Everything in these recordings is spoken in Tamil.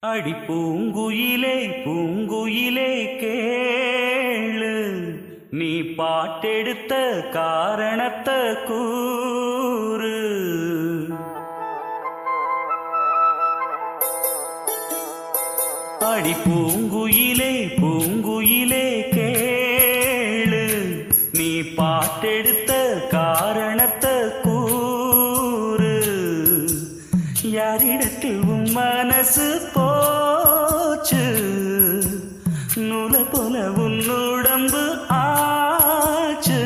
அடி பூங்குயிலே பூங்குயிலே கேளு, நீ பாட்டெடுத்த காரணத்தை கூறு. அடி பூங்குயிலே பூங்குயிலே கேளு, நீ பாட்டெடுத்த காரணத்தை கூறு. யாரிடத்தில் உன் மனசு போச்சு, நூல போல உன் உடம்பு ஆச்சு.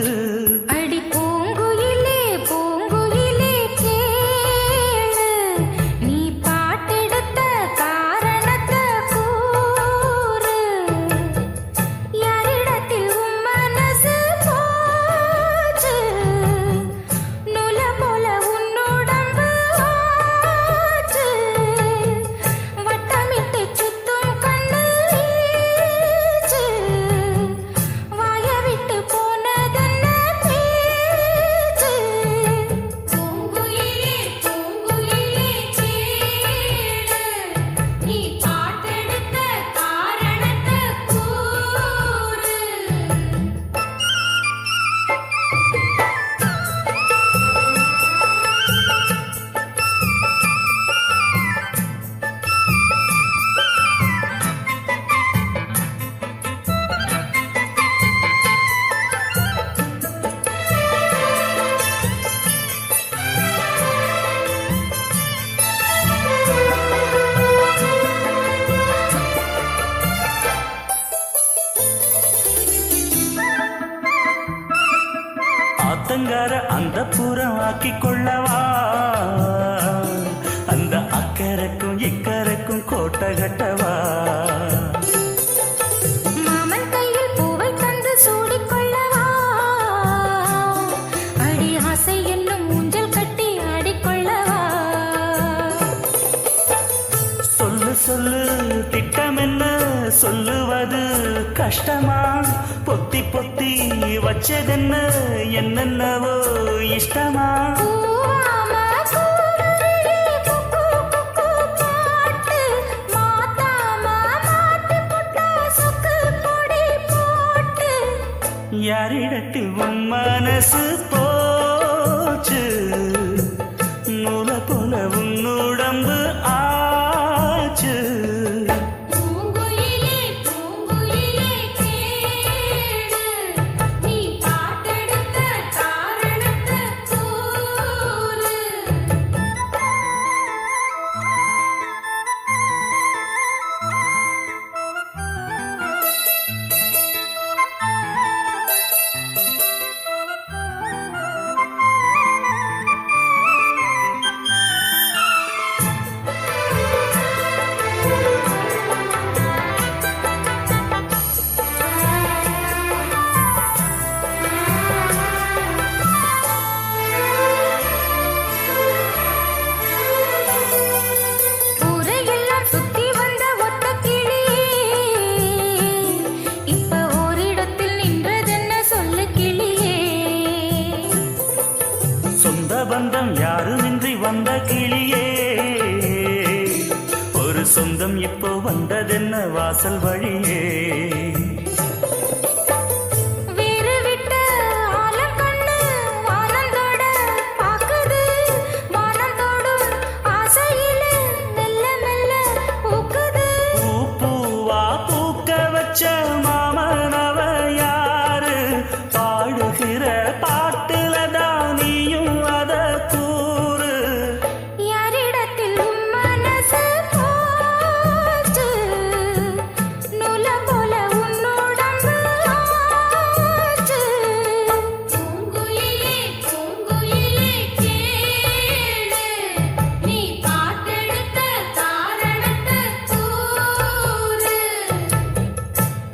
அடி பூங்குயிலே பூங்குயிலே கேளு, நீ பாட்டெடுத்த காரணத்தை கூறு. யாரிடத்தில் உன் மனசு போச்சு, நூல போல உன் உடம்பு ஆச்சு. வட்டமிட்டு சுத்தும் கண்ணு வீச்சு, வாய விட்டு போனதென்ன பேச்சு. பூங்குயிலே பூங்குயிலே கேளு, நீ பாட்டெடுத்த காரணத்தை கூறு. ஆத்தங்கார அந்த புறம் ஆக்கி கொள்ளவா, அந்த அக்கறைக்கும் இக்கரைக்கும் கோட்டை கட்டவா. மாமன் கையில் பூவை தந்து சூடிக்கொள்ளவா, அடி ஆசை என்னும் ஊஞ்சல் கட்டி ஆடிக்கொள்ளவா. சொல்லு சொல்லு திட்டம் என்ன, சொல்லுவது கஷ்டமா. பொத்தி பொத்தி வச்சதென்ன, என்னென்னவோ இஷ்டமா. பூவாம கூவுதடி குக்கு குக்கு பாட்டு, மாத்தாம மாட்டி புட்டா சொக்கு பொடி போட்டு. யாரிடத்தில் உன் மனசு போச்சு, நூல போல உன் உடம்பு ஆச்சு. பூங்குயிலே பூங்குயிலே கேளு, நீ பாட்டெடுத்த காரணத்தை கூறு. ஊரையெல்லாம் சுத்தி வந்த ஒத்த கிளியே, இப்ப ஓரிடத்தில் நின்றதென்ன சொல்லு கிளியே. சொந்த பந்தம் யாருமின்றி வந்த கிளியே, ஒரு சொந்தம் இப்போ வந்ததென்ன வாசல் வழியே. வீறு விட்ட ஆலங்கண்ணு வானந்தோட பாக்குது, வானந்தோடும் ஆசையில மெல்ல மெல்ல பூக்குது. பூ பூவா பூக்க வச்ச மாமனவ யாரு, பாடுகிற பாட்டுல தான் நீயும் அத கூறு. யாரிடத்தில் உன் மனசு போச்சு, நூல போல உன் உடம்பு ஆச்சு. பூங்குயிலே பூங்குயிலே கேளு, நீ பாட்டெடுத்த காரணத்தை கூறு.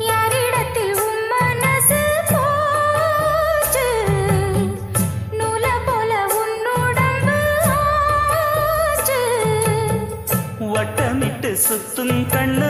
யாரிடத்தில் உன் மனசு போச்சு, நூல போல உன் உடம்பு ஆச்சு. வட்டமிட்டு சுத்தும் கண்ணு